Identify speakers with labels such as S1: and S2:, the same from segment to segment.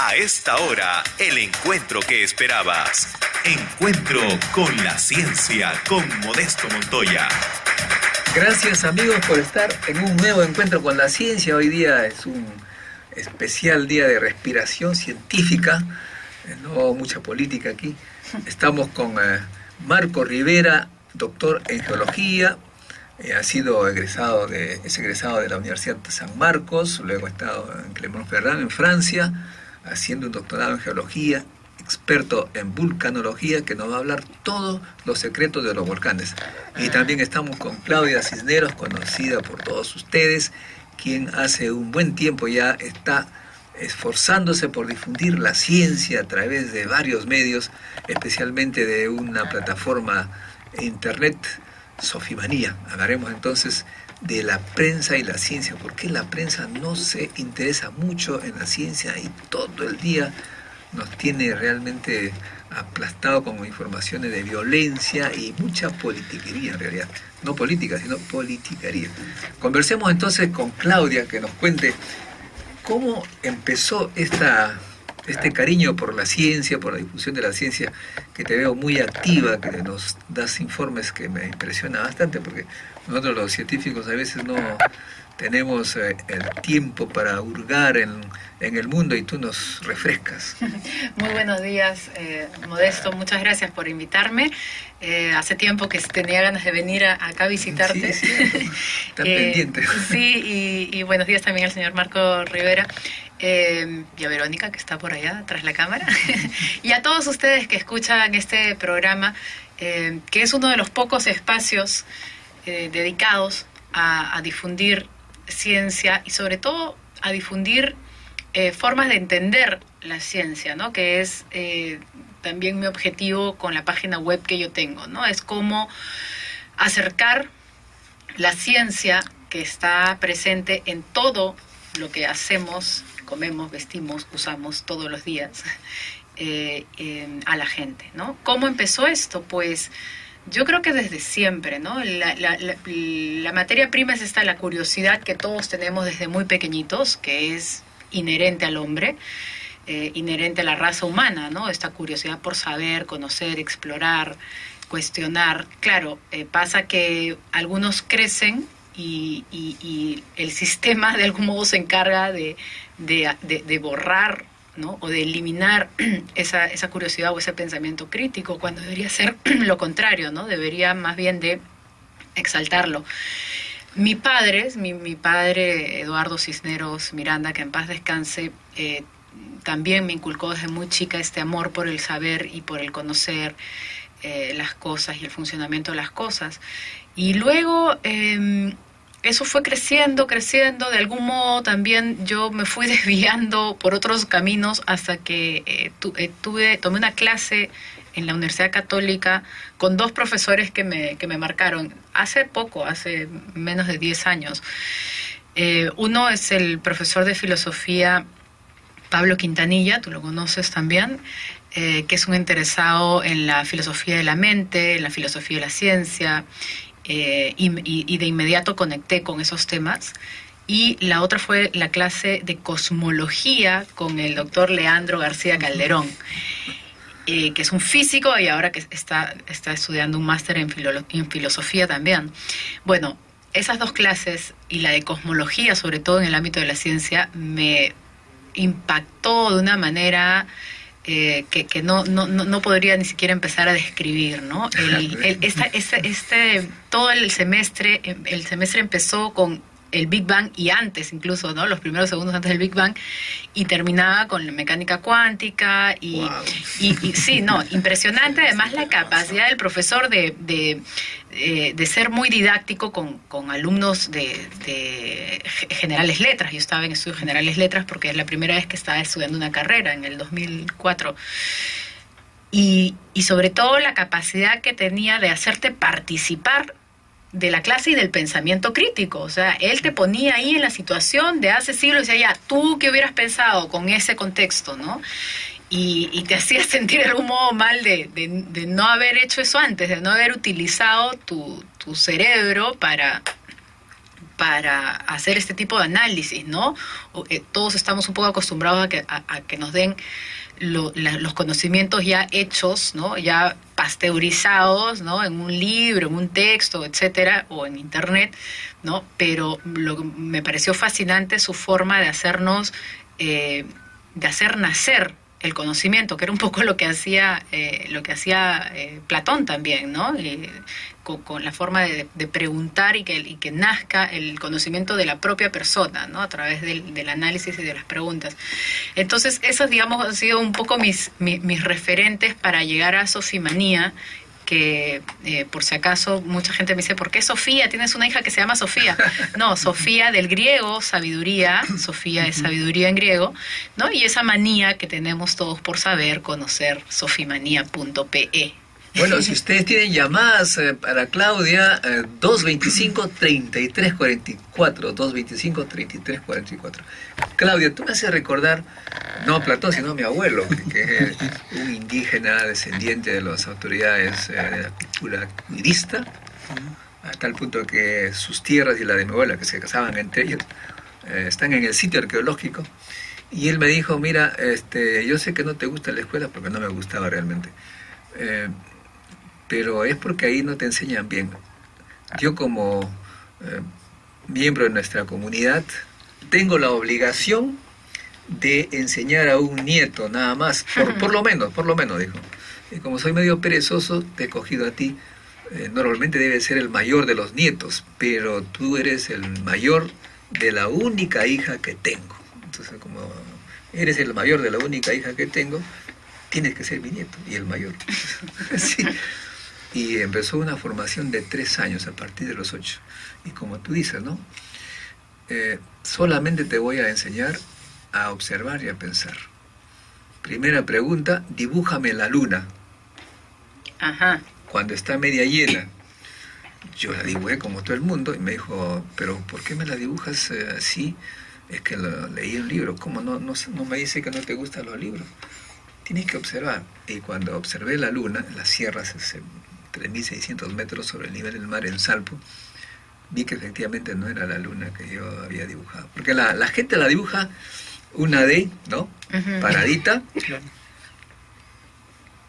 S1: A esta hora, el encuentro que esperabas. Encuentro con la ciencia con Modesto Montoya.
S2: Gracias amigos por estar en un nuevo encuentro con la ciencia. Hoy día es un especial día de respiración científica. No mucha política aquí. Estamos con Marco Rivera, doctor en geología. Es egresado de la Universidad de San Marcos, luego ha estado en Clermont-Ferrand, en Francia, haciendo un doctorado en geología, experto en vulcanología, que nos va a hablar todos los secretos de los volcanes. Y también estamos con Claudia Cisneros, conocida por todos ustedes, quien hace un buen tiempo ya está esforzándose por difundir la ciencia a través de varios medios, especialmente de una plataforma internet, Sofimanía. Hablaremos entonces de la prensa y la ciencia. ¿Por qué la prensa no se interesa mucho en la ciencia y todo el día nos tiene realmente aplastado con informaciones de violencia y mucha politiquería en realidad? No política, sino politiquería. Conversemos entonces con Claudia, que nos cuente cómo empezó este cariño por la ciencia, por la difusión de la ciencia, que te veo muy activa, que nos das informes que me impresiona bastante, porque nosotros los científicos a veces no tenemos el tiempo para hurgar en el mundo y tú nos refrescas.
S3: Muy buenos días, Modesto, muchas gracias por invitarme. Hace tiempo que tenía ganas de venir acá a visitarte.
S2: Sí, está pendiente.
S3: Sí, y buenos días también al señor Marco Rivera. Y a Verónica, que está por allá, tras la cámara. Y a todos ustedes que escuchan este programa, que es uno de los pocos espacios dedicados a difundir ciencia y sobre todo a difundir formas de entender la ciencia, ¿no? Que es también mi objetivo con la página web que yo tengo, ¿no? Es cómo acercar la ciencia que está presente en todo lo que hacemos, comemos, vestimos, usamos todos los días a la gente, ¿no? ¿Cómo empezó esto? Pues yo creo que desde siempre, ¿no? La materia prima es la curiosidad que todos tenemos desde muy pequeñitos, que es inherente al hombre, inherente a la raza humana, ¿no? Esta curiosidad por saber, conocer, explorar, cuestionar. Claro, pasa que algunos crecen y el sistema de algún modo se encarga de borrar, ¿no? O de eliminar esa curiosidad o ese pensamiento crítico, cuando debería ser lo contrario, ¿no? Debería más bien de exaltarlo. Mi padre, Eduardo Cisneros Miranda, que en paz descanse, también me inculcó desde muy chica este amor por el saber y por el conocer las cosas y el funcionamiento de las cosas. Y luego eso fue creciendo, de algún modo también yo me fui desviando por otros caminos hasta que tomé una clase en la Universidad Católica con dos profesores que me marcaron hace menos de 10 años. Uno es el profesor de filosofía Pablo Quintanilla, tú lo conoces también, que es un interesado en la filosofía de la mente, en la filosofía de la ciencia, y de inmediato conecté con esos temas. Y la otra fue la clase de cosmología con el doctor Leandro García Calderón, que es un físico y ahora que está estudiando un máster en filosofía también. Bueno, esas dos clases y la de cosmología, sobre todo en el ámbito de la ciencia, me impactó de una manera que no podría ni siquiera empezar a describir, ¿no? Todo el semestre empezó con el Big Bang y antes incluso, ¿no? Los primeros segundos antes del Big Bang, y terminaba con la mecánica cuántica y,
S2: wow.
S3: y sí, no, impresionante además la capacidad del profesor de ser muy didáctico con alumnos de generales letras. Yo estaba en estudios generales letras porque es la primera vez que estaba estudiando una carrera en el 2004. Y sobre todo la capacidad que tenía de hacerte participar de la clase y del pensamiento crítico. O sea, él te ponía ahí en la situación de hace siglos y decía, ya, ¿tú qué hubieras pensado con ese contexto, no? Y te hacía sentir de algún modo mal de no haber hecho eso antes, de no haber utilizado tu cerebro para para hacer este tipo de análisis, ¿no? Todos estamos un poco acostumbrados a que nos den los conocimientos ya hechos, ¿no? Ya pasteurizados, ¿no? En un libro, en un texto, etcétera, o en internet, ¿no? Pero me pareció fascinante su forma de hacernos, de hacer nacer el conocimiento, que era un poco lo que hacía Platón también, ¿no? Con la forma de preguntar y que nazca el conocimiento de la propia persona, ¿no? A través del análisis y de las preguntas. Entonces, esos, digamos, han sido un poco mis referentes para llegar a Sofimanía, que por si acaso mucha gente me dice, ¿por qué Sofía? ¿Tienes una hija que se llama Sofía? No, Sofía del griego, sabiduría, Sofía es sabiduría en griego, ¿no? Y esa manía que tenemos todos por saber, conocer, sofimanía.pe.
S2: Bueno, si ustedes tienen llamadas para Claudia, 225-3344, 225-3344. Claudia, tú me haces recordar, no a Platón, sino a mi abuelo, que es un indígena descendiente de las autoridades de la cultura budista, a tal punto que sus tierras y la de mi abuela, que se casaban entre ellos, están en el sitio arqueológico. Y él me dijo, mira, yo sé que no te gusta la escuela, porque no me gustaba realmente, pero es porque ahí no te enseñan bien. Yo como miembro de nuestra comunidad tengo la obligación de enseñar a un nieto nada más, por lo menos dijo. Y como soy medio perezoso, te he cogido a ti. Normalmente debe ser el mayor de los nietos, pero tú eres el mayor de la única hija que tengo. Entonces, como eres el mayor de la única hija que tengo, tienes que ser mi nieto y el mayor. Sí. Y empezó una formación de 3 años a partir de los 8. Y como tú dices, ¿no? Solamente te voy a enseñar a observar y a pensar. Primera pregunta, dibújame la luna.
S3: Ajá.
S2: Cuando está media llena. Yo la dibujé como todo el mundo y me dijo, pero ¿por qué me la dibujas así? Es que leí un libro. ¿Cómo no me dice que no te gustan los libros? Tienes que observar. Y cuando observé la luna, en las sierras, 3.600 metros sobre el nivel del mar en Salpo, vi que efectivamente no era la luna que yo había dibujado. Porque la gente la dibuja una D, ¿no? Uh-huh. Paradita.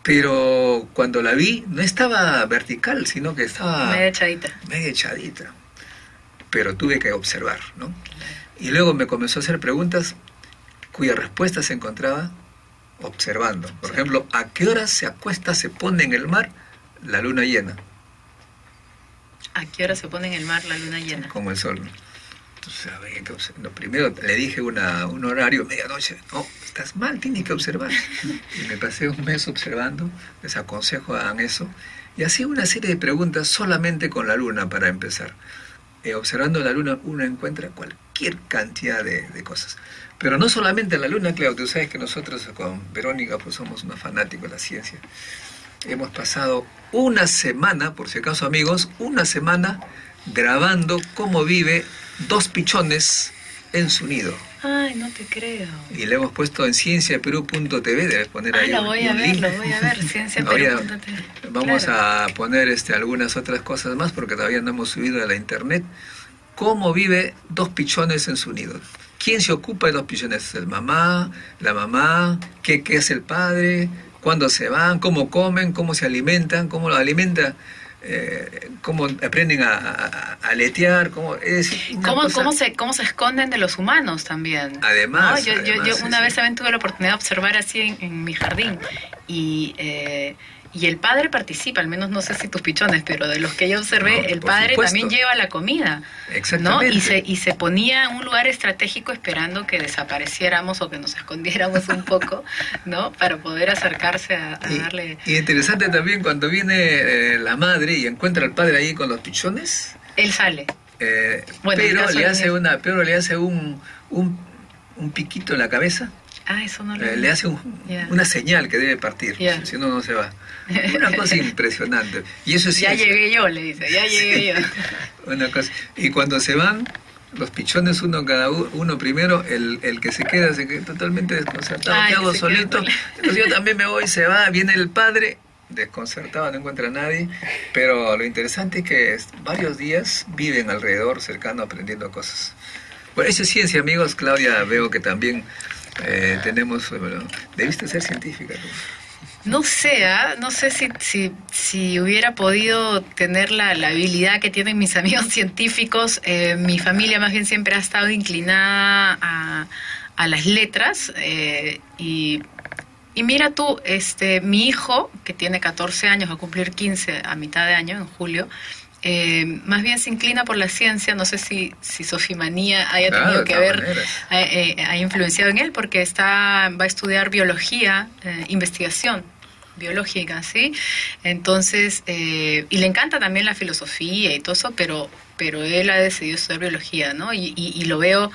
S2: Pero cuando la vi, no estaba vertical, sino que estaba
S3: media echadita.
S2: Media echadita. Pero tuve que observar, ¿no? Y luego me comenzó a hacer preguntas cuya respuesta se encontraba observando. Por ejemplo, ¿a qué hora se acuesta, se pone en el mar la luna llena?
S3: ¿A qué hora se pone en el mar la luna llena?
S2: Como el sol. Entonces, había que observar. Lo primero, le dije un horario, medianoche. No, estás mal, tienes que observar. Y me pasé un mes observando, les aconsejo hagan eso. Y hacía una serie de preguntas solamente con la luna para empezar. Observando la luna uno encuentra cualquier cantidad de cosas. Pero no solamente la luna, Claudio, tú sabes que nosotros con Verónica pues somos unos fanáticos de la ciencia. Hemos pasado una semana, por si acaso amigos, una semana grabando cómo vive 2 pichones en su nido.
S3: Ay, no te creo.
S2: Y le hemos puesto en cienciaperú.tv, debes poner ahí
S3: lo voy a ver, cienciaperú.tv.
S2: Vamos a poner algunas otras cosas más porque todavía no hemos subido a la internet. ¿Cómo vive 2 pichones en su nido? ¿Quién se ocupa de los pichones? ¿El mamá? ¿La mamá? ¿Qué hace el padre? ¿Cuándo se van? ¿Cómo comen? ¿Cómo se alimentan? ¿Cómo lo alimenta? ¿Cómo aprenden a aletear? ¿Cómo
S3: se esconden de los humanos también?
S2: Además,
S3: ¿no? Yo una vez también tuve la oportunidad de observar así en mi jardín y el padre participa, al menos no sé si tus pichones, pero de los que yo observé, el padre también lleva la comida.
S2: Exactamente.
S3: ¿no? Y se ponía en un lugar estratégico esperando que desapareciéramos o que nos escondiéramos un poco, ¿no? Para poder acercarse a darle...
S2: Y interesante también cuando viene la madre y encuentra al padre ahí con los pichones.
S3: Él sale.
S2: Pero le hace un piquito en la cabeza.
S3: Eso no
S2: le hace una señal que debe partir, si no, no se va. Una cosa impresionante. Y eso sí.
S3: Llegué yo, le dice, ya llegué yo.
S2: Una cosa. Y cuando se van, los pichones, cada uno primero, el que se queda totalmente desconcertado. ¿Qué hago solito? Entonces yo también me voy, se va, viene el padre desconcertado, no encuentra a nadie, pero lo interesante es que varios días viven alrededor, cercano, aprendiendo cosas. Bueno, eso es ciencia, amigos. Claudia, veo que también tenemos... Bueno, debiste ser científica tú.
S3: No sé, no sé si hubiera podido tener la habilidad que tienen mis amigos científicos. Mi familia más bien siempre ha estado inclinada a las letras y mira tú, mi hijo, que tiene 14 años, va a cumplir 15 a mitad de año, en julio, más bien se inclina por la ciencia. No sé si Sofimanía haya tenido que ver, ha influenciado en él, porque va a estudiar biología, investigación biológica, ¿sí? Entonces, y le encanta también la filosofía y todo eso, pero él ha decidido estudiar biología, ¿no? Y lo veo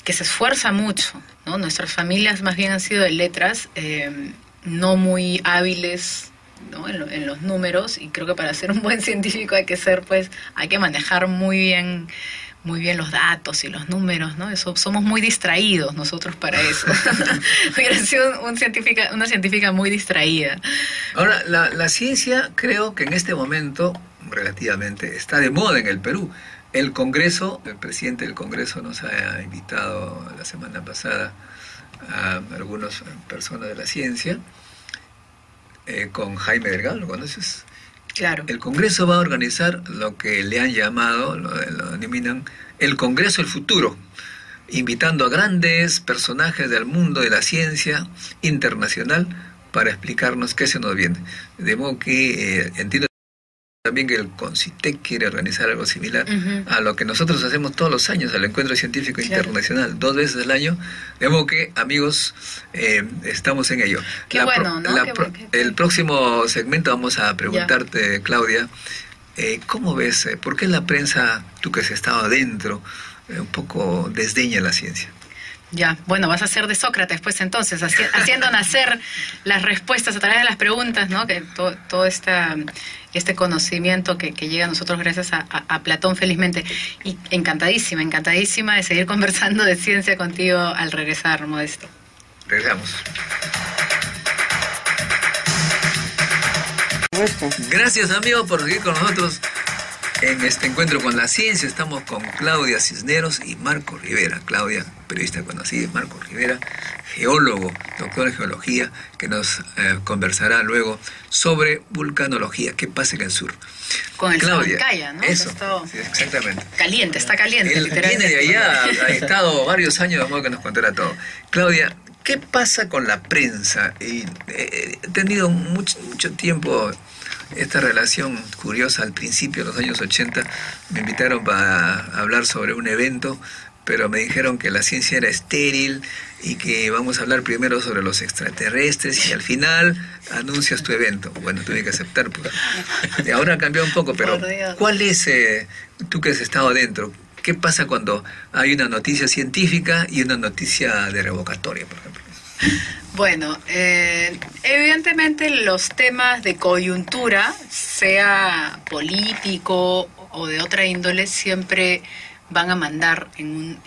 S3: que se esfuerza mucho, ¿no? Nuestras familias más bien han sido de letras, no muy hábiles, ¿no? en los números, y creo que para ser un buen científico hay que manejar muy bien los datos y los números, ¿no? Somos muy distraídos nosotros para eso. Hubiera sido una científica muy distraída.
S2: Ahora, la ciencia creo que en este momento, relativamente, está de moda en el Perú. El Congreso, el presidente del Congreso nos ha invitado la semana pasada a algunas personas de la ciencia, con Jaime Delgado, ¿lo conoces?
S3: Claro.
S2: El Congreso va a organizar lo que le han llamado, lo denominan el Congreso del Futuro, invitando a grandes personajes del mundo de la ciencia internacional para explicarnos qué se nos viene. De modo que entiendo también que el CONCITEC quiere organizar algo similar a lo que nosotros hacemos todos los años, al Encuentro Científico Internacional, 2 veces al año. De modo que, amigos, estamos en ello.
S3: Qué bueno, ¿no?
S2: El próximo segmento vamos a preguntarte, Claudia, ¿cómo ves, por qué la prensa, tú que has estado adentro, un poco desdeña la ciencia?
S3: Ya, bueno, vas a ser de Sócrates, pues entonces, haciendo nacer las respuestas a través de las preguntas, ¿no? Que todo este conocimiento que llega a nosotros gracias a Platón, felizmente. Y encantadísima de seguir conversando de ciencia contigo al regresar, Modesto.
S2: Regresamos. Gracias, amigos, por seguir con nosotros en este encuentro con la ciencia. Estamos con Claudia Cisneros y Marco Rivera. Claudia, periodista conocida, Marco Rivera, geólogo, doctor en geología, que nos conversará luego sobre vulcanología. ¿Qué pasa en el sur?
S3: Con el
S2: Claudia,
S3: Sabancaya, ¿no?
S2: Eso, sí, exactamente.
S3: Caliente, está caliente.
S2: Él viene de allá, ha estado varios años, de modo que nos contará todo. Claudia, ¿qué pasa con la prensa? He tenido mucho tiempo esta relación curiosa. Al principio, en los años 80, me invitaron para hablar sobre un evento, pero me dijeron que la ciencia era estéril y que vamos a hablar primero sobre los extraterrestres y al final anuncias tu evento. Bueno, tuve que aceptar, pues. Y ahora ha cambiado un poco, pero ¿cuál es, tú que has estado adentro, qué pasa cuando hay una noticia científica y una noticia de revocatoria, por ejemplo?
S3: Bueno, evidentemente los temas de coyuntura, sea político o de otra índole, siempre van a mandar en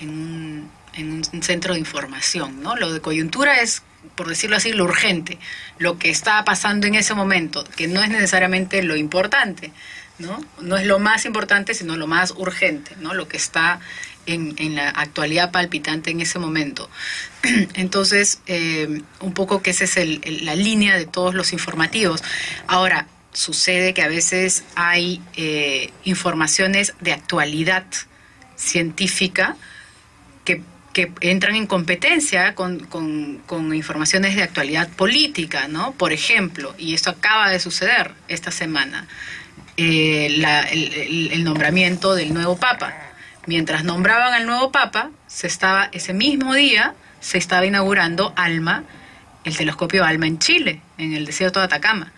S3: un centro de información, ¿no? Lo de coyuntura es, por decirlo así, lo urgente, lo que está pasando en ese momento, que no es necesariamente lo importante, ¿no? No es lo más importante, sino lo más urgente, ¿no? Lo que está en la actualidad palpitante en ese momento. Entonces, un poco que esa es la línea de todos los informativos. Ahora, sucede que a veces hay informaciones de actualidad científica que entran en competencia con informaciones de actualidad política, ¿no? Por ejemplo, y esto acaba de suceder esta semana, el nombramiento del nuevo Papa. Mientras nombraban al nuevo Papa, ese mismo día se estaba inaugurando ALMA, el telescopio ALMA en Chile, en el desierto de Atacama.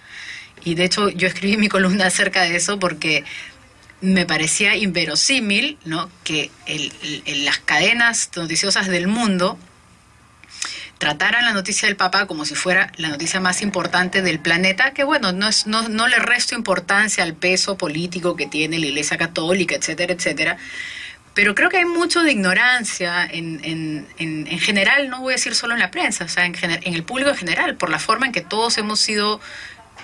S3: Y de hecho yo escribí mi columna acerca de eso porque me parecía inverosímil, ¿no?, que las cadenas noticiosas del mundo trataran la noticia del Papa como si fuera la noticia más importante del planeta, que bueno, no le resto importancia al peso político que tiene la Iglesia Católica, etcétera, etcétera. Pero creo que hay mucho de ignorancia en general, no voy a decir solo en la prensa, o sea, en el público en general, por la forma en que todos hemos sido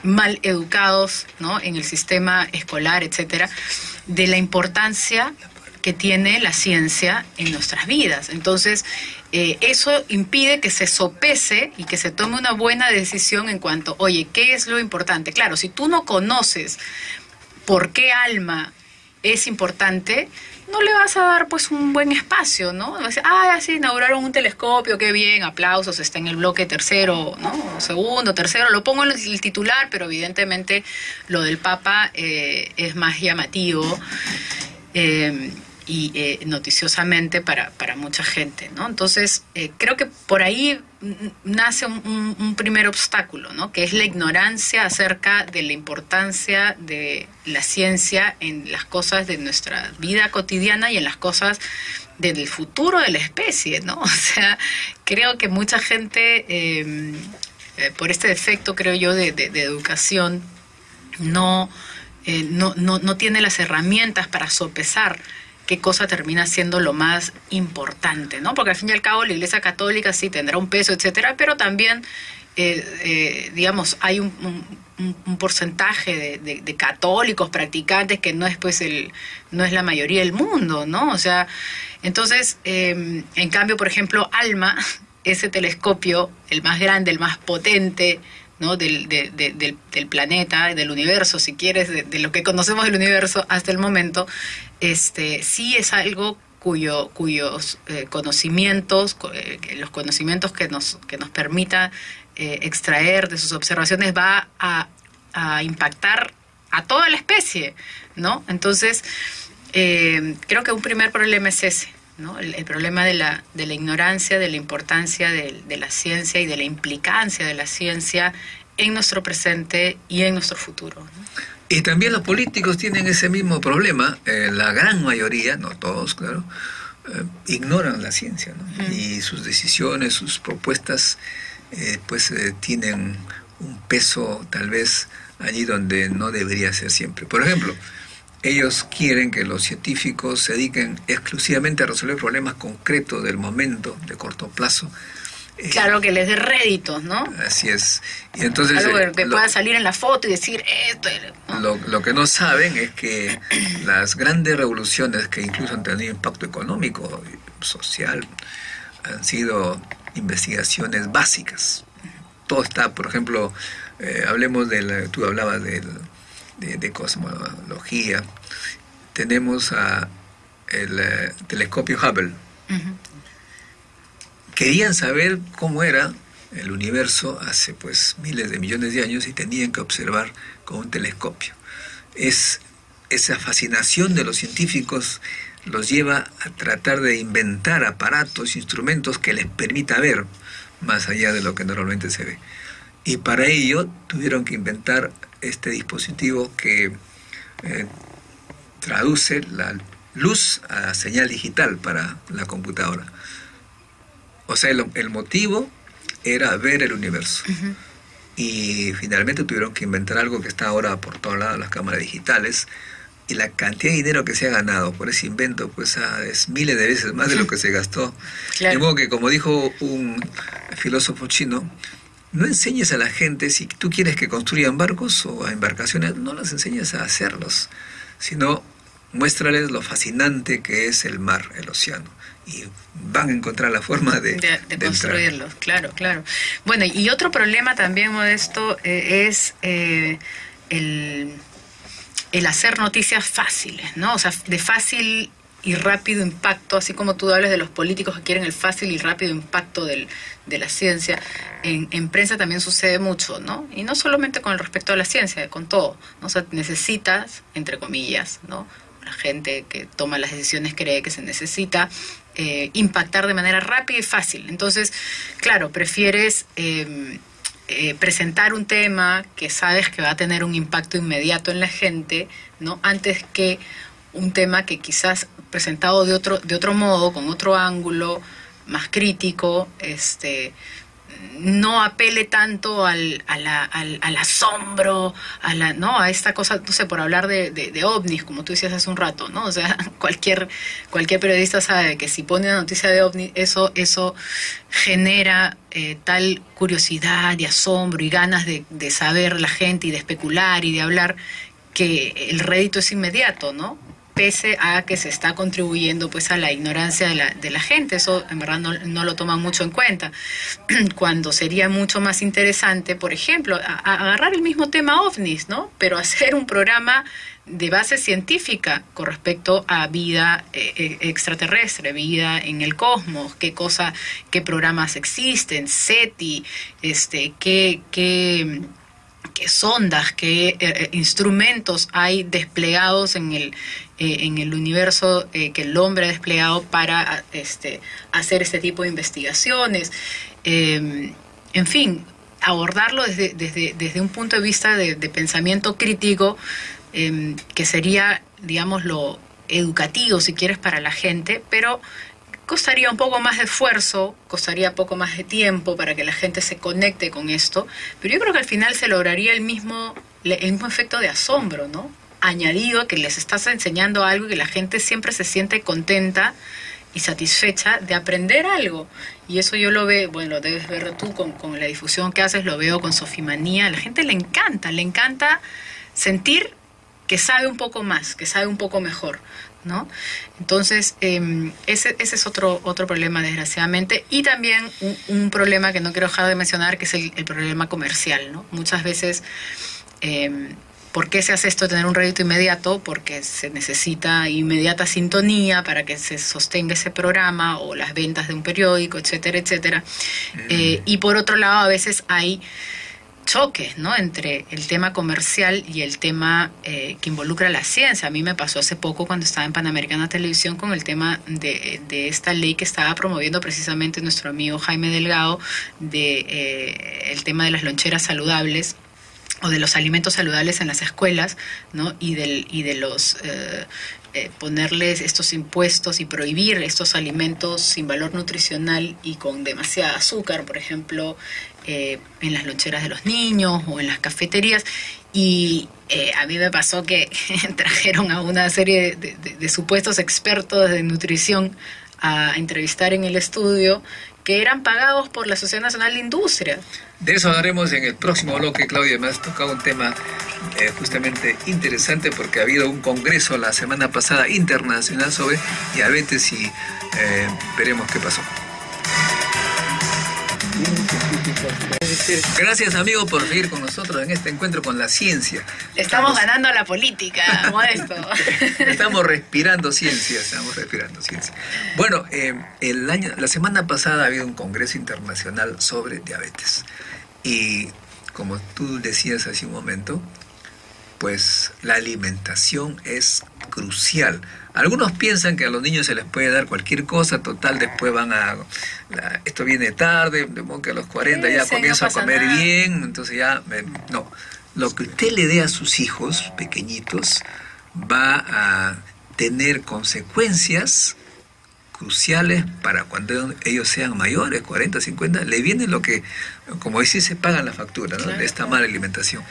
S3: mal educados, ¿no?, en el sistema escolar, etcétera, de la importancia que tiene la ciencia en nuestras vidas. Entonces, eso impide que se sopese y que se tome una buena decisión en cuanto, oye, ¿qué es lo importante? Claro, si tú no conoces por qué ALMA es importante, no le vas a dar pues un buen espacio, ¿no? Vas a decir, sí, inauguraron un telescopio, qué bien, aplausos, está en el bloque tercero, ¿no? Segundo, tercero, lo pongo en el titular, pero evidentemente lo del Papa es más llamativo y noticiosamente para mucha gente, ¿no? Entonces, creo que por ahí nace un primer obstáculo, ¿no?, que es la ignorancia acerca de la importancia de la ciencia en las cosas de nuestra vida cotidiana y en las cosas del futuro de la especie, ¿no? O sea, creo que mucha gente, por este defecto, creo yo, de educación, no tiene las herramientas para sopesar qué cosa termina siendo lo más importante, ¿no? Porque al fin y al cabo la Iglesia Católica sí tendrá un peso, etcétera, pero también, digamos, hay un porcentaje de católicos practicantes que no es pues no es la mayoría del mundo, ¿no? O sea, entonces, en cambio, por ejemplo, ALMA, ese telescopio, el más grande, el más potente, ¿no?, del planeta, del universo, si quieres, de lo que conocemos del universo hasta el momento, sí es algo cuyos conocimientos, los conocimientos que nos permita extraer de sus observaciones va a impactar a toda la especie, ¿no? Entonces, creo que un primer problema es ese, ¿no? El problema de la ignorancia, de la importancia de la ciencia y de la implicancia de la ciencia en nuestro presente y en nuestro futuro, ¿no?
S2: Y también los políticos tienen ese mismo problema. La gran mayoría, no todos, claro, ignoran la ciencia, ¿no? Y sus decisiones, sus propuestas, tienen un peso tal vez allí donde no debería ser siempre. Por ejemplo, ellos quieren que los científicos se dediquen exclusivamente a resolver problemas concretos del momento, de corto plazo.
S3: Claro, que les dé réditos, ¿no?
S2: Así es. Y entonces,
S3: algo que pueda salir en la foto y decir esto, ¿no?
S2: Lo que no saben es que las grandes revoluciones que incluso han tenido impacto económico y social han sido investigaciones básicas. Todo está, por ejemplo, hablemos tú hablabas de cosmología. Tenemos el telescopio Hubble. Querían saber cómo era el universo hace pues miles de millones de años y tenían que observar con un telescopio. Esa fascinación de los científicos los lleva a tratar de inventar aparatos, instrumentos que les permita ver más allá de lo que normalmente se ve. Y para ello tuvieron que inventar este dispositivo que traduce la luz a señal digital para la computadora. O sea, el motivo era ver el universo. Y finalmente tuvieron que inventar algo que está ahora por todos lados, las cámaras digitales. Y la cantidad de dinero que se ha ganado por ese invento, pues es miles de veces más de lo que se gastó. Claro. De modo que, como dijo un filósofo chino, no enseñes a la gente, si tú quieres que construyan barcos o embarcaciones, no las enseñes a hacerlos, sino muéstrales lo fascinante que es el mar, el océano. Y van a encontrar la forma de
S3: construirlos, claro, claro. Bueno, y otro problema también, Modesto, es el hacer noticias fáciles, ¿no? O sea, de fácil y rápido impacto, así como tú hablas de los políticos que quieren el fácil y rápido impacto de la ciencia, en prensa también sucede mucho, ¿no? Y no solamente con respecto a la ciencia, con todo, ¿no? O sea, necesitas, entre comillas, ¿no?, la gente que toma las decisiones cree que se necesita impactar de manera rápida y fácil. Entonces, claro, prefieres presentar un tema que sabes que va a tener un impacto inmediato en la gente, ¿no?, antes que un tema que quizás presentado de otro modo, con otro ángulo, más crítico, no apele tanto al asombro, ¿no? A esta cosa, no sé, por hablar de ovnis, como tú decías hace un rato, ¿no? O sea, cualquier periodista sabe que si pone una noticia de ovnis, eso genera tal curiosidad y asombro y ganas de saber la gente y de especular y de hablar, que el rédito es inmediato, ¿no? Pese a que se está contribuyendo pues a la ignorancia de la gente. Eso en verdad no lo toman mucho en cuenta, cuando sería mucho más interesante, por ejemplo, agarrar el mismo tema ovnis, ¿no? Pero hacer un programa de base científica con respecto a vida extraterrestre, vida en el cosmos, qué programas existen, SETI, qué sondas, qué instrumentos hay desplegados en el universo, que el hombre ha desplegado para hacer este tipo de investigaciones. En fin, abordarlo desde un punto de vista de pensamiento crítico, que sería, digamos, lo educativo, si quieres, para la gente, pero costaría un poco más de esfuerzo, costaría poco más de tiempo para que la gente se conecte con esto, pero yo creo que al final se lograría el mismo efecto de asombro, ¿no? Añadido a que les estás enseñando algo y que la gente siempre se siente contenta y satisfecha de aprender algo. Y eso yo lo veo, bueno, lo debes ver tú con la difusión que haces, lo veo con Sofimanía. A la gente le encanta sentir que sabe un poco más, que sabe un poco mejor, ¿no? Entonces, ese es otro problema, desgraciadamente, y también un problema que no quiero dejar de mencionar, que es el problema comercial, ¿no? Muchas veces, ¿por qué se hace esto de tener un rédito inmediato? Porque se necesita inmediata sintonía para que se sostenga ese programa, o las ventas de un periódico, etcétera, etcétera. Y por otro lado, a veces hay choques, ¿no?, entre el tema comercial y el tema que involucra la ciencia. A mí me pasó hace poco cuando estaba en Panamericana Televisión con el tema de esta ley que estaba promoviendo precisamente nuestro amigo Jaime Delgado, el tema de las loncheras saludables o de los alimentos saludables en las escuelas, ¿no?, y de los ponerles estos impuestos y prohibir estos alimentos sin valor nutricional y con demasiada azúcar, por ejemplo, en las loncheras de los niños o en las cafeterías. Y a mí me pasó que trajeron a una serie de supuestos expertos de nutrición a entrevistar en el estudio, que eran pagados por la Sociedad Nacional de Industria.
S2: De eso hablaremos en el próximo bloque, Claudia. Me has tocado un tema justamente interesante, porque ha habido un congreso la semana pasada internacional sobre diabetes y veremos qué pasó. Gracias, amigo, por seguir con nosotros en este encuentro con la ciencia.
S3: Estamos ganando a la política, Modesto.
S2: Estamos respirando ciencia, Bueno, la semana pasada ha habido un congreso internacional sobre diabetes. Y como tú decías hace un momento, pues la alimentación es crucial. Algunos piensan que a los niños se les puede dar cualquier cosa, total, después esto viene tarde, de modo que a los 40 ya comienzo a comer bien, entonces ya, no. Lo que usted le dé a sus hijos pequeñitos va a tener consecuencias cruciales para cuando ellos sean mayores, 40, 50, le viene lo que, como decís, se pagan la factura, ¿no?, claro, de esta mala alimentación.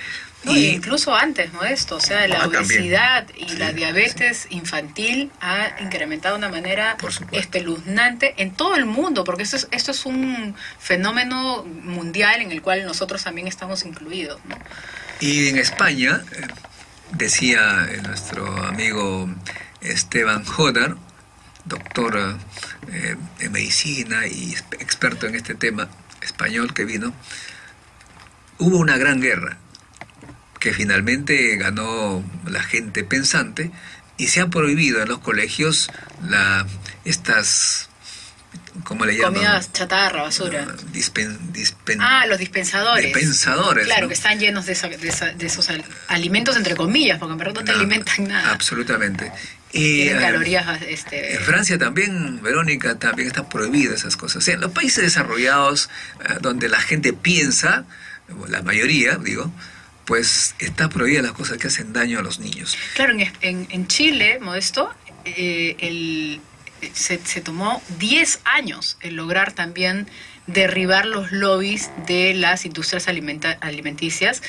S3: No, incluso antes, Modesto, o sea, la obesidad y la diabetes infantil ha incrementado de una manera espeluznante en todo el mundo, porque esto es un fenómeno mundial en el cual nosotros también estamos incluidos, ¿no?
S2: Y en España, decía nuestro amigo Esteban Jodar, doctor en medicina y experto en este tema, español que vino, hubo una gran guerra que finalmente ganó la gente pensante, y se ha prohibido en los colegios estas, ¿cómo le llaman?
S3: Comidas chatarra, basura.
S2: Los
S3: dispensadores.
S2: Dispensadores.
S3: Claro,
S2: ¿no?,
S3: que están llenos de esos alimentos, entre comillas, porque en verdad no te alimentan nada.
S2: Absolutamente.
S3: Tienen calorías.
S2: En Francia también, Verónica, también está prohibido esas cosas. O sea, en los países desarrollados, donde la gente piensa, la mayoría, digo, pues está prohibida las cosas que hacen daño a los niños.
S3: Claro, en Chile, Modesto, se tomó 10 años el lograr también derribar los lobbies de las industrias alimenticias,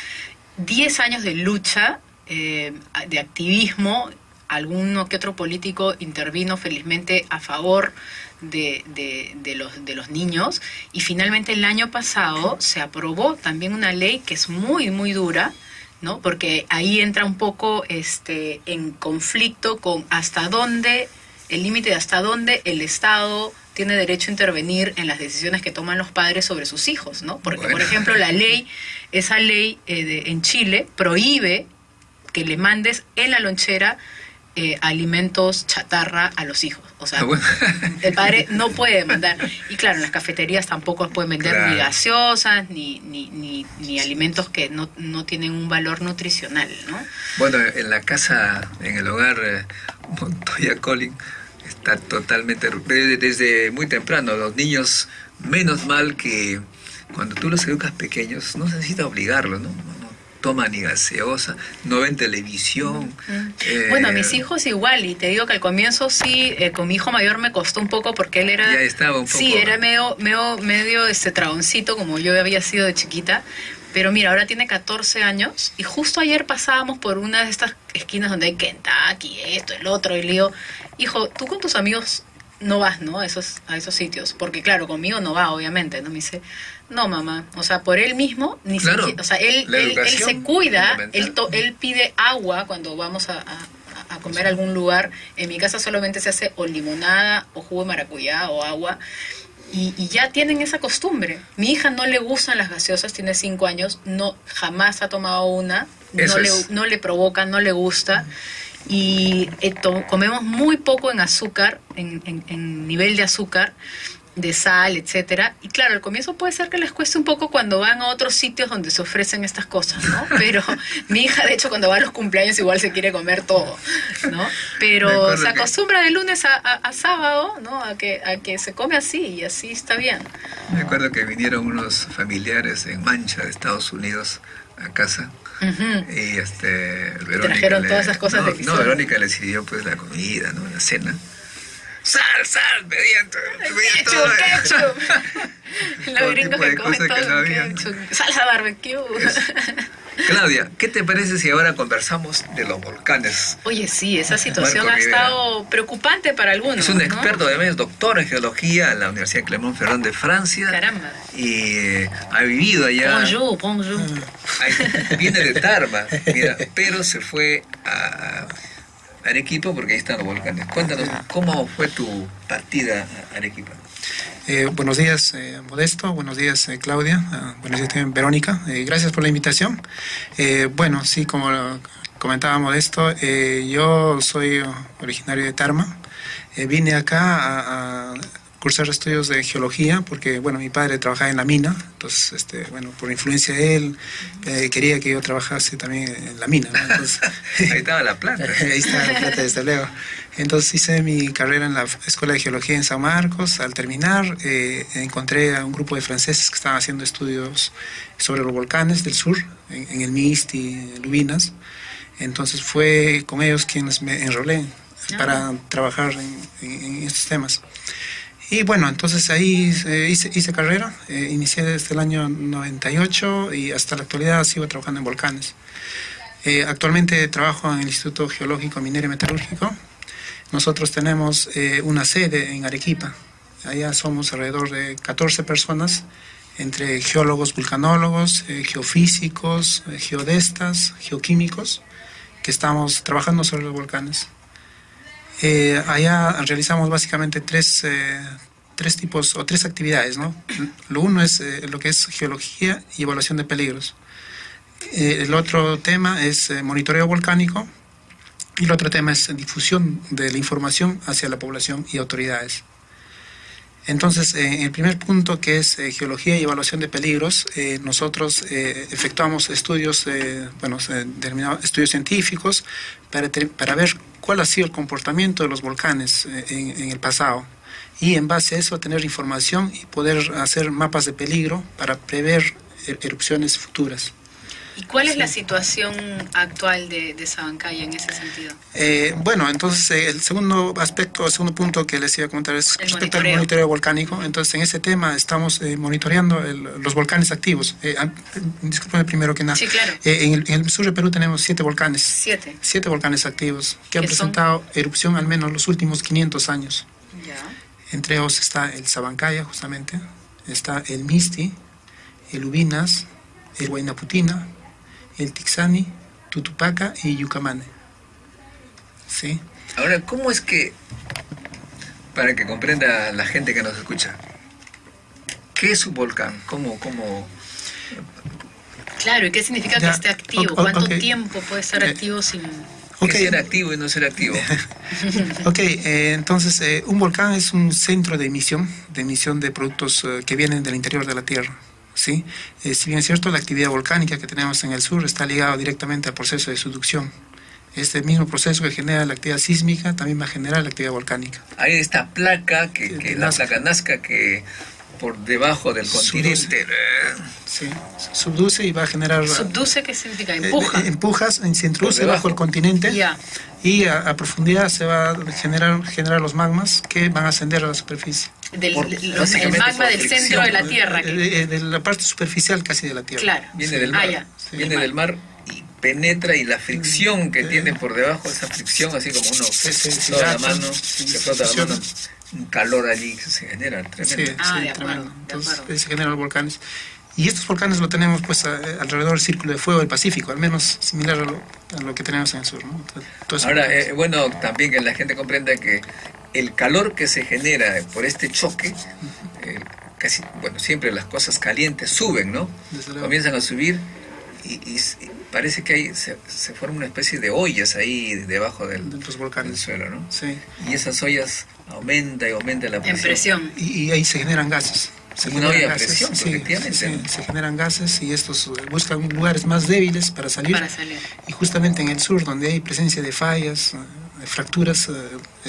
S3: 10 años de lucha, de activismo. Alguno que otro político intervino felizmente a favor de los niños, y finalmente el año pasado se aprobó también una ley que es muy, muy dura, ¿no? Porque ahí entra un poco en conflicto con hasta dónde, el límite de hasta dónde el Estado tiene derecho a intervenir en las decisiones que toman los padres sobre sus hijos, ¿no? Porque, bueno, por ejemplo, esa ley en Chile prohíbe que le mandes en la lonchera alimentos chatarra a los hijos. O sea, el padre no puede mandar. Y claro, en las cafeterías tampoco pueden vender ni gaseosas, ni alimentos que no tienen un valor nutricional, ¿no?
S2: Bueno, en la casa, en el hogar Montoya Collin, está totalmente... Desde muy temprano, los niños, menos mal que cuando tú los educas pequeños, no se necesita obligarlos, ¿no? Toma ni gaseosa, no ven televisión.
S3: Bueno, mis hijos igual, y te digo que al comienzo sí, con mi hijo mayor me costó un poco porque él era...
S2: Ya estaba un poco...
S3: Sí, era medio dragoncito como yo había sido de chiquita, pero mira, ahora tiene 14 años y justo ayer pasábamos por una de estas esquinas donde hay Kentucky, esto, el otro, y le digo, hijo, tú con tus amigos no vas, ¿no? A esos sitios, porque claro, conmigo no va, obviamente, ¿no? Me dice, no, mamá, o sea, por él mismo, ni siquiera, o sea, él se cuida, él pide agua cuando vamos a comer a algún lugar. En mi casa solamente se hace o limonada, o jugo de maracuyá, o agua, y ya tienen esa costumbre. Mi hija no le gustan las gaseosas, tiene 5 años, jamás ha tomado una, no le provoca, no le gusta. Y comemos muy poco en azúcar, en nivel de azúcar, de sal, etcétera. Y claro, al comienzo puede ser que les cueste un poco cuando van a otros sitios donde se ofrecen estas cosas, ¿no? Pero mi hija, de hecho, cuando va a los cumpleaños igual se quiere comer todo, ¿no? Pero se acostumbra de lunes a sábado, ¿no? A que se come así, y así está bien.
S2: Me acuerdo que vinieron unos familiares en Mancha de Estados Unidos a casa. Y Verónica
S3: trajeron todas esas cosas
S2: Verónica le sirvió pues la comida, ¿no? La cena. Sal, pedían todo.
S3: Ketchup. Los gringos que comen todo ketchup. Salsa barbecue.
S2: Claudia, ¿qué te parece si ahora conversamos de los volcanes?
S3: Oye, sí, esa situación ha estado preocupante para algunos.
S2: Es un experto, además, es doctor en geología en la Universidad de Clermont-Ferrand de Francia.
S3: Caramba.
S2: Y ha vivido allá.
S3: Bonjour.
S2: Viene de Tarma, mira, pero se fue a Arequipa porque ahí están los volcanes. Cuéntanos, ¿cómo fue tu partida a Arequipa?
S4: Buenos días, Modesto. Buenos días, Claudia. Buenos días también, Verónica. Gracias por la invitación. Bueno, sí, como comentaba Modesto, yo soy originario de Tarma. Vine acá a cursar estudios de geología porque, bueno, mi padre trabajaba en la mina. Entonces, bueno, por influencia de él, quería que yo trabajase también en la mina, ¿no? Entonces,
S2: ahí estaba la plata.
S4: Ahí estaba la plata, desde luego. Entonces hice mi carrera en la Escuela de Geología en San Marcos. Al terminar, encontré a un grupo de franceses que estaban haciendo estudios sobre los volcanes del sur, en el Mist y Lubinas. Entonces fue con ellos quienes me enrolé para trabajar en estos temas. Y bueno, entonces ahí hice carrera, inicié desde el año 98 y hasta la actualidad sigo trabajando en volcanes. Actualmente trabajo en el Instituto Geológico Minero y Metalúrgico. Nosotros tenemos una sede en Arequipa. Allá somos alrededor de 14 personas, entre geólogos, vulcanólogos, geofísicos, geodestas, geoquímicos, que estamos trabajando sobre los volcanes. Allá realizamos básicamente tres tipos o tres actividades, ¿no? Lo uno es lo que es geología y evaluación de peligros. El otro tema es monitoreo volcánico y el otro tema es difusión de la información hacia la población y autoridades. Entonces, en el primer punto, que es geología y evaluación de peligros, nosotros efectuamos estudios, estudios científicos para ver cuál ha sido el comportamiento de los volcanes en el pasado. Y en base a eso tener información y poder hacer mapas de peligro para prever erupciones futuras.
S3: ¿Y cuál es la situación actual de Sabancaya en ese sentido?
S4: Bueno, entonces el segundo aspecto, el segundo punto que les iba a comentar es respecto al monitoreo volcánico. Entonces en ese tema estamos monitoreando los volcanes activos. Discúlpame primero que nada.
S3: Sí, claro.
S4: En el sur de Perú tenemos 7 volcanes.
S3: 7
S4: volcanes activos que han presentado erupción al menos los últimos 500 años.
S3: Ya.
S4: Entre ellos está el Sabancaya, justamente, está el Misti, el Ubinas, el Huaynaputina, el Tixani, Tutupaca y Yucamane. ¿Sí?
S2: Ahora, ¿cómo es que, para que comprenda la gente que nos escucha, qué es un volcán? ¿Cómo?
S3: Claro, ¿y qué significa que esté activo? ¿Cuánto tiempo puede estar activo sin...?
S2: ¿Qué ser activo y no ser activo?
S4: Entonces, un volcán es un centro de emisión de productos que vienen del interior de la Tierra. ¿Sí? Si bien es cierto, la actividad volcánica que tenemos en el sur está ligada directamente al proceso de subducción. Este mismo proceso que genera la actividad sísmica también va a generar la actividad volcánica.
S2: Hay esta placa, la placa Nazca, que por debajo del continente...
S4: Sí, subduce y va a generar...
S3: ¿Subduce qué significa? ¿Empuja?
S4: Empujas, se introduce bajo el continente y a profundidad se va a generar los magmas que van a ascender a la superficie.
S3: El magma del centro de la Tierra.
S4: De la parte superficial casi de la Tierra.
S3: Claro.
S2: Viene del mar. Viene del mar y penetra, y la fricción que tiene por debajo, esa fricción, así como uno frota la mano, se frota la mano, un calor allí que se genera tremendo.
S4: Tremendo. Entonces se generan los volcanes. Y estos volcanes lo tenemos pues alrededor del Círculo de Fuego del Pacífico, al menos similar a lo que tenemos en el sur, ¿no?
S2: Ahora, bueno, también que la gente comprenda que el calor que se genera por este choque, siempre las cosas calientes suben, ¿no? Comienzan a subir y parece que se forma una especie de ollas ahí debajo de los volcanes del suelo, ¿no?
S4: Sí.
S2: Y esas ollas aumenta la presión.
S4: Y ahí se generan gases.
S2: Se
S4: generan gases y estos buscan lugares más débiles para salir. Y justamente en el sur, donde hay presencia de fallas, de fracturas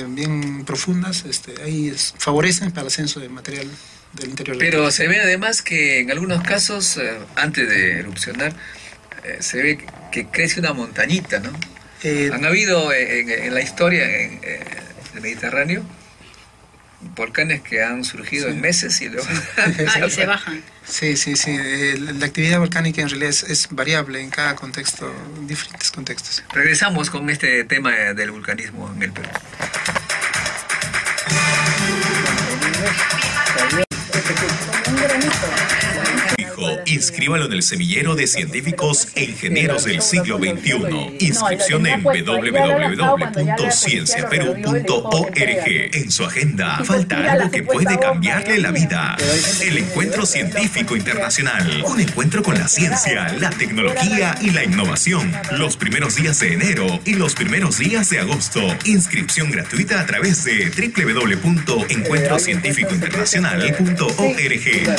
S4: bien profundas, ahí favorecen para el ascenso de material del interior.
S2: Pero se ve además que en algunos casos, antes de erupcionar, se ve que crece una montañita, ¿no? Han habido en la historia del Mediterráneo volcanes que han surgido en meses y luego
S3: y se bajan.
S4: Sí. La actividad volcánica en realidad es variable en cada contexto, diferentes contextos.
S2: Regresamos con este tema del vulcanismo en el Perú.
S1: Inscríbalo en el semillero de científicos e ingenieros del siglo XXI. Inscripción en www.cienciaperú.org. En su agenda falta algo que puede cambiarle la vida. El Encuentro Científico Internacional. Un encuentro con la ciencia, la tecnología y la innovación. Los primeros días de enero y los primeros días de agosto. Inscripción gratuita a través de www.encuentrocientificointernacional.org.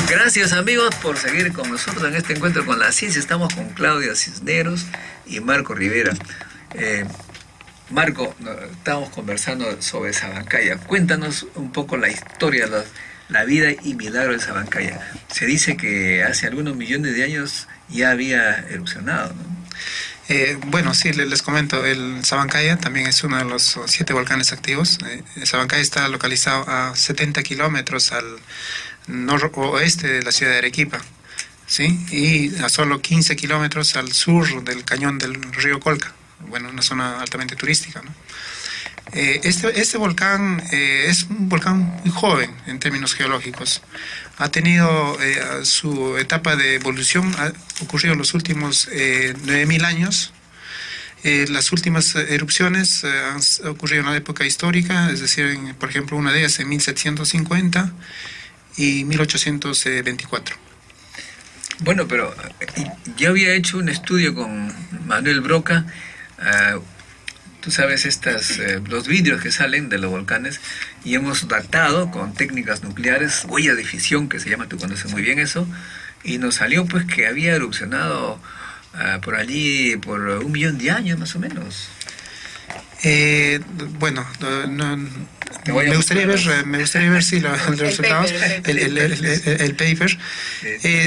S2: Gracias amigos por seguir con nosotros en este encuentro con la ciencia. Estamos con Claudia Cisneros y Marco Rivera. Marco, estábamos conversando sobre Sabancaya. Cuéntanos un poco la historia, la vida y milagro de Sabancaya. Se dice que hace algunos millones de años ya había erupcionado, ¿no?
S4: Bueno, sí, les comento, el Sabancaya también es uno de los 7 volcanes activos. Sabancaya está localizado a 70 kilómetros al noroeste de la ciudad de Arequipa, ¿sí? Y a solo 15 kilómetros al sur del cañón del río Colca, bueno, una zona altamente turística, ¿no? Este volcán es un volcán muy joven en términos geológicos. Ha tenido su etapa de evolución, ha ocurrido en los últimos 9.000 años. Las últimas erupciones han ocurrido en la época histórica, es decir, por ejemplo, una de ellas en 1750 y 1824.
S2: Bueno, pero yo había hecho un estudio con Manuel Broca. Tú sabes, los vidrios que salen de los volcanes, y hemos datado con técnicas nucleares, huella de fisión, que se llama, tú conoces muy bien eso, y nos salió pues que había erupcionado por allí por 1 millón de años más o menos.
S4: Bueno, me gustaría ver si los resultados, el paper.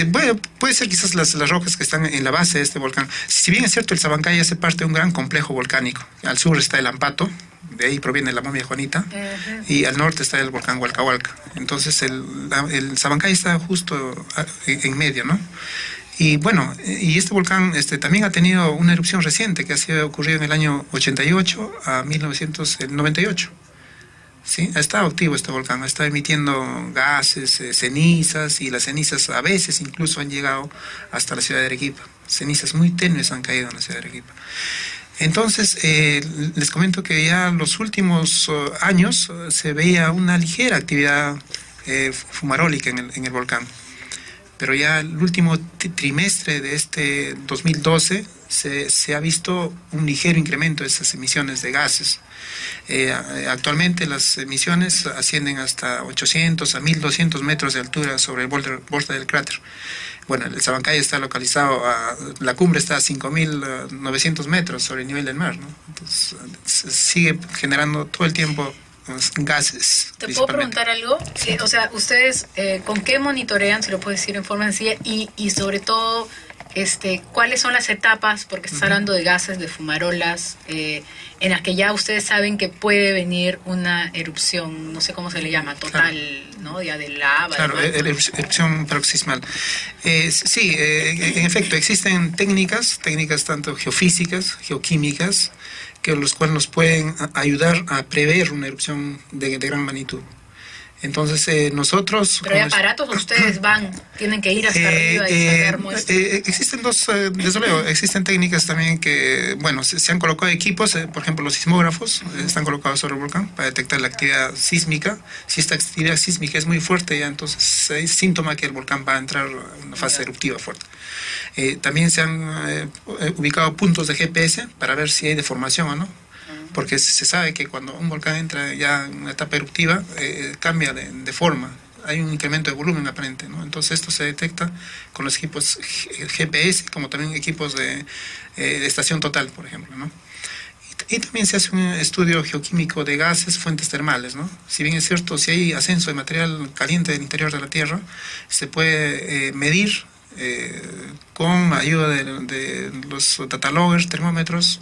S4: Bueno, puede ser quizás las rocas que están en la base de este volcán. Si bien es cierto, el Sabancay hace parte de un gran complejo volcánico. Al sur está el Ambato, de ahí proviene la momia Juanita, y al norte está el volcán Hualcahualca. Entonces el Sabancay está justo en medio, ¿no? Y bueno, y este volcán también ha tenido una erupción reciente que ha ocurrido en el año 88 a 1998. ¿Sí? Ha estado activo este volcán, ha estado emitiendo gases, cenizas, y las cenizas a veces incluso han llegado hasta la ciudad de Arequipa. Cenizas muy tenues han caído en la ciudad de Arequipa. Entonces, les comento que ya en los últimos años se veía una ligera actividad fumarólica en el volcán. Pero ya el último trimestre de este 2012 se ha visto un ligero incremento de esas emisiones de gases. Actualmente las emisiones ascienden hasta 800 a 1200 metros de altura sobre el borde del cráter. Bueno, el Sabancay está localizado, la cumbre está a 5900 metros sobre el nivel del mar, ¿no? Entonces sigue generando todo el tiempo gases.
S3: ¿Te puedo preguntar algo? Sí, o sea, ustedes, ¿con qué monitorean, si lo puedes decir en forma sencilla, y sobre todo, cuáles son las etapas, porque estás hablando de gases, de fumarolas, en las que ya ustedes saben que puede venir una erupción, no sé cómo se le llama, total, claro, ¿no? Ya de lava.
S4: Claro, erupción paroxismal. Sí, en efecto, existen técnicas tanto geofísicas, geoquímicas, que los cuales nos pueden ayudar a prever una erupción de gran magnitud. Entonces nosotros...
S3: ¿Pero hay aparatos o ustedes tienen que ir hasta arriba y sacar muestras?
S4: Existen desde luego, existen técnicas también que, bueno, se han colocado equipos, por ejemplo los sismógrafos están colocados sobre el volcán para detectar la actividad sísmica. Si esta actividad sísmica es muy fuerte, ya entonces es síntoma que el volcán va a entrar en una fase eruptiva fuerte. También se han ubicado puntos de GPS para ver si hay deformación o no, porque se sabe que cuando un volcán entra ya en una etapa eruptiva, cambia de forma, hay un incremento de volumen aparente, ¿no? Entonces esto se detecta con los equipos GPS, como también equipos de estación total, por ejemplo, ¿no? Y también se hace un estudio geoquímico de gases, fuentes termales, ¿no? Si bien es cierto, si hay ascenso de material caliente del interior de la Tierra, se puede medir con ayuda de los data loggers, termómetros,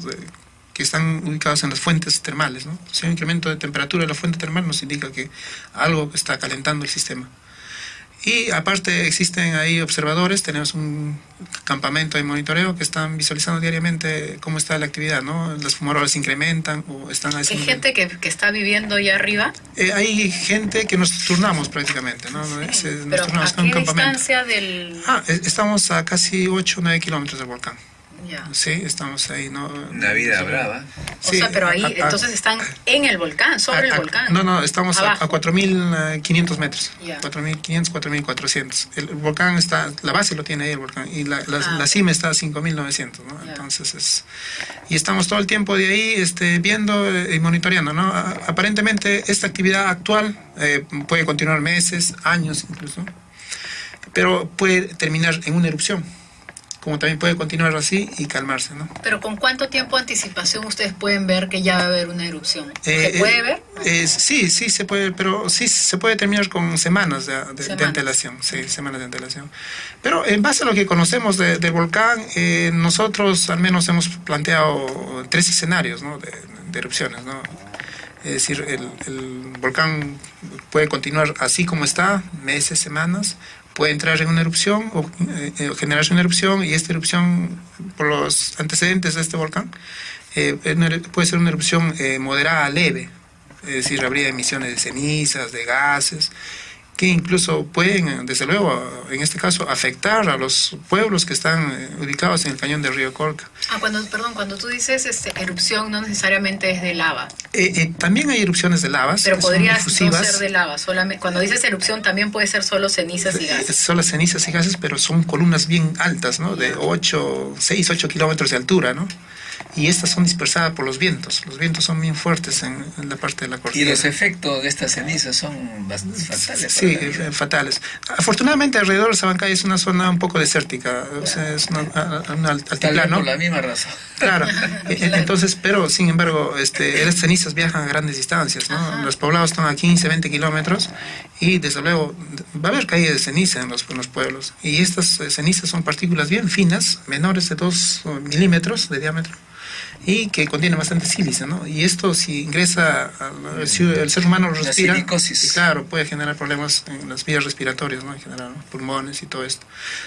S4: que están ubicados en las fuentes termales, ¿no? Si hay un incremento de temperatura de la fuente termal, nos indica que algo está calentando el sistema. Y aparte existen ahí observadores, tenemos un campamento de monitoreo que están visualizando diariamente cómo está la actividad, ¿no? Las fumarolas se incrementan o están...
S3: ¿Hay gente que está viviendo allá arriba?
S4: Hay gente que nos turnamos prácticamente, ¿no?
S3: Sí, pero ¿a qué distancia del...?
S4: Estamos a casi 8 o 9 kilómetros del volcán.
S3: Ya.
S4: Sí, estamos ahí, ¿no?
S2: Una vida brava.
S3: O sea, pero ahí, entonces están en el volcán, sobre el volcán.
S4: No, estamos a 4.500 metros.
S3: Yeah.
S4: 4.500, 4.400. El volcán está, la base lo tiene ahí el volcán, y la cima está a 5.900, ¿no? Yeah. Entonces, y estamos todo el tiempo de ahí viendo y monitoreando, ¿no? Aparentemente esta actividad actual puede continuar meses, años incluso, pero puede terminar en una erupción, como también puede continuar así y calmarse, ¿no?
S3: Pero ¿con cuánto tiempo de anticipación ustedes pueden ver que ya va a haber una erupción? ¿Se puede ver?
S4: Sí, se puede, pero sí se puede terminar con semanas de antelación, sí, semanas de antelación. Pero en base a lo que conocemos del volcán, nosotros al menos hemos planteado 3 escenarios, ¿no? de erupciones, ¿no? Es decir, el volcán puede continuar así como está, meses, semanas, puede entrar en una erupción o generarse una erupción, y esta erupción, por los antecedentes de este volcán, puede ser una erupción moderada a leve, es decir, habría emisiones de cenizas, de gases, que incluso pueden, desde luego, en este caso, afectar a los pueblos que están ubicados en el cañón del río Colca.
S3: Cuando tú dices erupción, no necesariamente es de lava.
S4: También hay erupciones de lavas.
S3: Pero podría no ser de lava. Cuando dices erupción, también puede ser solo cenizas y gases.
S4: Solo cenizas y gases, pero son columnas bien altas, ¿no? De 6, 8 kilómetros de altura, ¿no? y estas son dispersadas por los vientos. Los vientos son bien fuertes en la parte de la cordillera.
S2: Y los efectos de estas cenizas son bastante fatales.
S4: Sí, fatales. Afortunadamente alrededor de Sabancay es una zona un poco desértica, o sea, es un altiplano.
S2: Por la misma razón.
S4: Claro, entonces, pero sin embargo, las cenizas viajan a grandes distancias, ¿no? Los poblados están a 15, 20 kilómetros y desde luego va a haber caída de ceniza en los pueblos. Y estas cenizas son partículas bien finas, menores de 2 milímetros de diámetro, y que contiene bastante sílice, ¿no? Y esto, si ingresa, el ser humano lo respira, y claro, puede generar problemas en las vías respiratorias, ¿no? En general, ¿no? Pulmones y todo esto.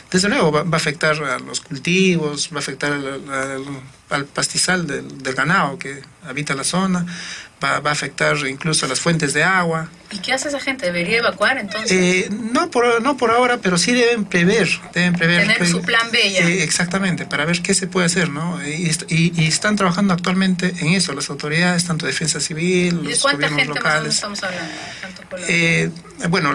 S4: Desde luego va a afectar a los cultivos, va a afectar al pastizal del ganado que habita la zona, va a afectar incluso a las fuentes de agua.
S3: ¿Y qué hace esa gente? ¿Debería evacuar entonces?
S4: No por ahora, pero sí deben prever.
S3: Tener su plan B ya.
S4: Exactamente, para ver qué se puede hacer, ¿no? Y están trabajando actualmente en eso, las autoridades, tanto Defensa Civil, los gobiernos locales.
S3: ¿De cuánta gente más o menos estamos hablando?
S4: Bueno,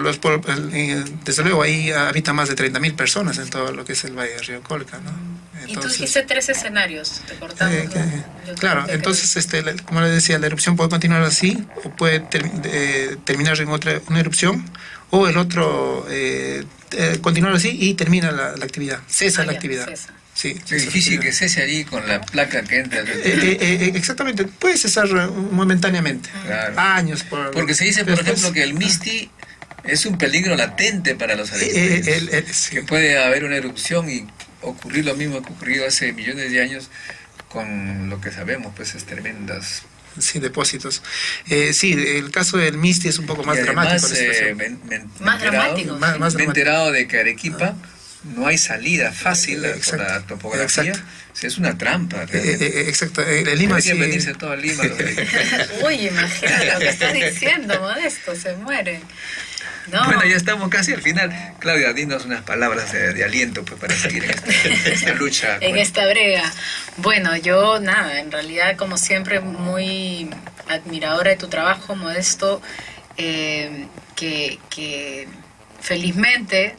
S4: desde luego ahí habitan más de 30.000 personas en todo lo que es el Valle de Río Colca, ¿no?
S3: Entonces, y tú dijiste 3 escenarios, te cortamos.
S4: Claro, entonces, como les decía, la erupción puede continuar así, o puede terminar en una erupción, o el otro continuar así y termina la actividad, cesa la actividad.
S3: Cesa.
S4: Sí,
S2: es difícil que cese allí con la placa que entra.
S4: Exactamente, puede cesar momentáneamente,
S2: claro.
S4: Años.
S2: Porque se dice, por ejemplo, que el Misti es un peligro latente para los arequipeños, que puede haber una erupción y ocurrir lo mismo que ocurrió hace millones de años con lo que sabemos, pues es tremendas...
S4: Sí, depósitos. Sí, el caso del Misti es un poco más dramático.
S3: Más
S2: me he enterado de que Arequipa no hay salida fácil por la topografía. Es una trampa.
S4: Exacto. Lima sí.
S2: Venirse todo a Lima.
S3: Uy, imagínate lo que estás diciendo, Modesto, se muere. No.
S2: Bueno, ya estamos casi al final. Claudia, dinos unas palabras de aliento pues, para seguir en esta lucha.
S3: En esta brega. Bueno, yo nada, en realidad como siempre muy admiradora de tu trabajo, Modesto, que felizmente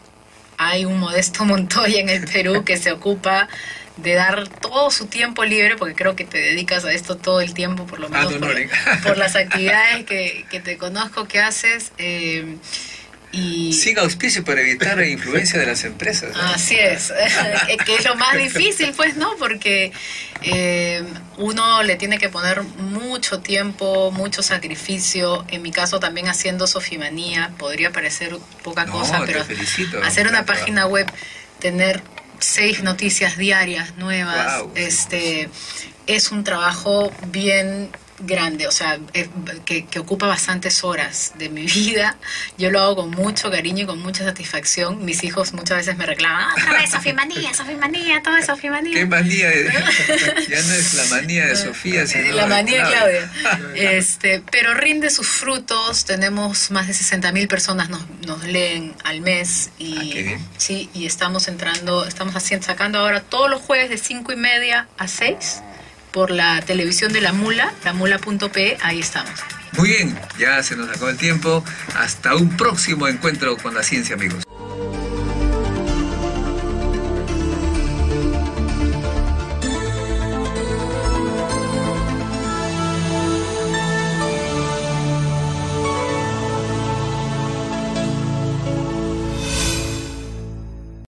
S3: hay un Modesto Montoya en el Perú que se ocupa de dar todo su tiempo libre, porque creo que te dedicas a esto todo el tiempo, por lo menos por las actividades que te conozco que haces. Y
S2: siga auspicio para evitar la influencia de las empresas, ¿no?
S3: Así es, que es lo más difícil, pues, ¿no? Porque uno le tiene que poner mucho tiempo, mucho sacrificio. En mi caso también haciendo Sofimanía, podría parecer poca cosa, pero hacer una página web, tener 6 noticias diarias nuevas, wow. Es un trabajo bien grande, o sea, que ocupa bastantes horas de mi vida. Yo lo hago con mucho cariño y con mucha satisfacción. Mis hijos muchas veces me reclaman, otra vez Sofimanía, todo es Sofimanía.
S2: ¿Qué manía? Ya no es la manía de Sofía, sino
S3: la manía de Claudia. Pero rinde sus frutos. Tenemos más de 60.000 personas nos leen al mes y sí, y estamos sacando ahora todos los jueves de 5:30 a 6 por la televisión de La Mula, lamula.pe, ahí estamos.
S2: Muy bien, ya se nos acabó el tiempo. Hasta un próximo encuentro con la ciencia, amigos.